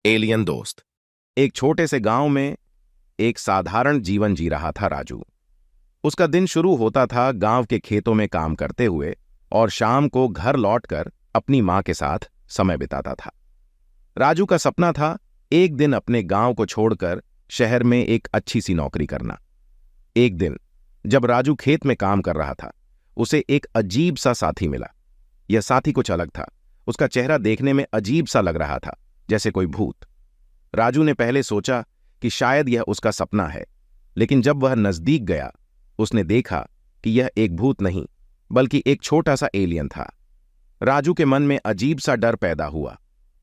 Alien दोस्त। एक छोटे से गांव में एक साधारण जीवन जी रहा था राजू। उसका दिन शुरू होता था गांव के खेतों में काम करते हुए और शाम को घर लौटकर अपनी मां के साथ समय बिताता था। राजू का सपना था एक दिन अपने गांव को छोड़कर शहर में एक अच्छी सी नौकरी करना। एक दिन जब राजू खेत में काम कर रहा था, उसे एक अजीब सा साथी मिला। यह साथी कुछ अलग था। उसका चेहरा देखने में अजीब सा लग रहा था, जैसे कोई भूत। राजू ने पहले सोचा कि शायद यह उसका सपना है, लेकिन जब वह नजदीक गया, उसने देखा कि यह एक भूत नहीं बल्कि एक छोटा सा एलियन था। राजू के मन में अजीब सा डर पैदा हुआ।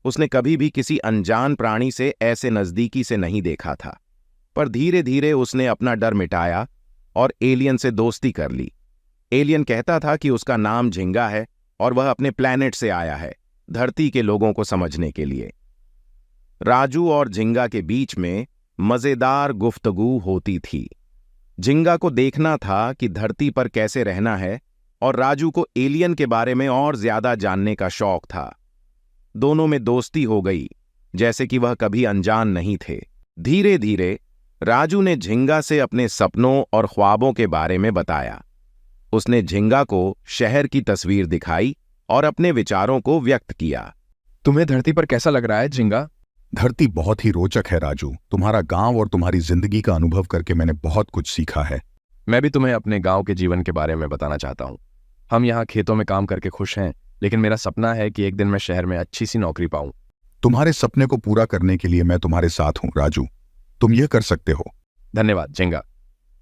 उसने कभी भी किसी अनजान प्राणी से ऐसे नजदीकी से नहीं देखा था, पर धीरे धीरे उसने अपना डर मिटाया और एलियन से दोस्ती कर ली। एलियन कहता था कि उसका नाम झिंगा है और वह अपने प्लैनेट से आया है, धरती के लोगों को समझने के लिए। राजू और झिंगा के बीच में मजेदार गुफ्तगू होती थी। झिंगा को देखना था कि धरती पर कैसे रहना है और राजू को एलियन के बारे में और ज्यादा जानने का शौक था। दोनों में दोस्ती हो गई, जैसे कि वह कभी अनजान नहीं थे। धीरे धीरे राजू ने झिंगा से अपने सपनों और ख्वाबों के बारे में बताया। उसने झिंगा को शहर की तस्वीर दिखाई और अपने विचारों को व्यक्त किया। तुम्हें धरती पर कैसा लग रहा है झिंगा? धरती बहुत ही रोचक है राजू। तुम्हारा गांव और तुम्हारी जिंदगी का अनुभव करके मैंने बहुत कुछ सीखा है। मैं भी तुम्हें अपने गांव के जीवन के बारे में बताना चाहता हूँ। हम यहाँ खेतों में काम करके खुश हैं, लेकिन मेरा सपना है कि एक दिन मैं शहर में अच्छी सी नौकरी पाऊं। तुम्हारे सपने को पूरा करने के लिए मैं तुम्हारे साथ हूँ राजू। तुम यह कर सकते हो। धन्यवाद झिंगा।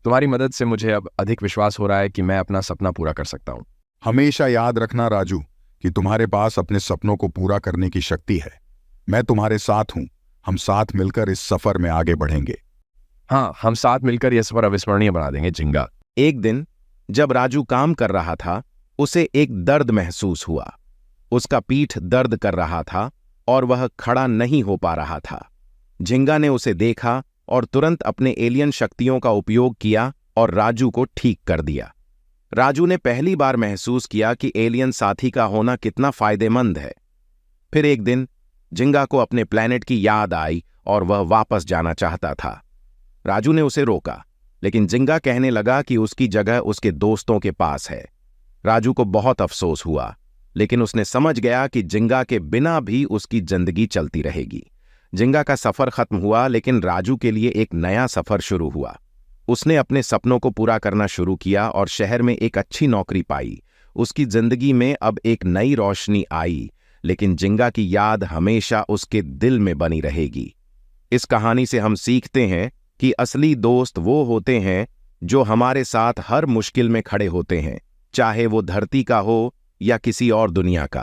तुम्हारी मदद से मुझे अब अधिक विश्वास हो रहा है कि मैं अपना सपना पूरा कर सकता हूँ। हमेशा याद रखना राजू कि तुम्हारे पास अपने सपनों को पूरा करने की शक्ति है। मैं तुम्हारे साथ हूं। हम साथ मिलकर इस सफर में आगे बढ़ेंगे। हाँ, हम साथ मिलकर यह सफर अविस्मरणीय बना देंगे झिंगा। एक दिन जब राजू काम कर रहा था, उसे एक दर्द महसूस हुआ। उसका पीठ दर्द कर रहा था और वह खड़ा नहीं हो पा रहा था। झिंगा ने उसे देखा और तुरंत अपने एलियन शक्तियों का उपयोग किया और राजू को ठीक कर दिया। राजू ने पहली बार महसूस किया कि एलियन साथी का होना कितना फायदेमंद है। फिर एक दिन झिंगा को अपने प्लैनेट की याद आई और वह वापस जाना चाहता था। राजू ने उसे रोका, लेकिन झिंगा कहने लगा कि उसकी जगह उसके दोस्तों के पास है। राजू को बहुत अफसोस हुआ, लेकिन उसने समझ गया कि झिंगा के बिना भी उसकी जिंदगी चलती रहेगी। झिंगा का सफर खत्म हुआ, लेकिन राजू के लिए एक नया सफर शुरू हुआ। उसने अपने सपनों को पूरा करना शुरू किया और शहर में एक अच्छी नौकरी पाई। उसकी जिंदगी में अब एक नई रोशनी आई, लेकिन झिंगा की याद हमेशा उसके दिल में बनी रहेगी। इस कहानी से हम सीखते हैं कि असली दोस्त वो होते हैं जो हमारे साथ हर मुश्किल में खड़े होते हैं, चाहे वो धरती का हो या किसी और दुनिया का।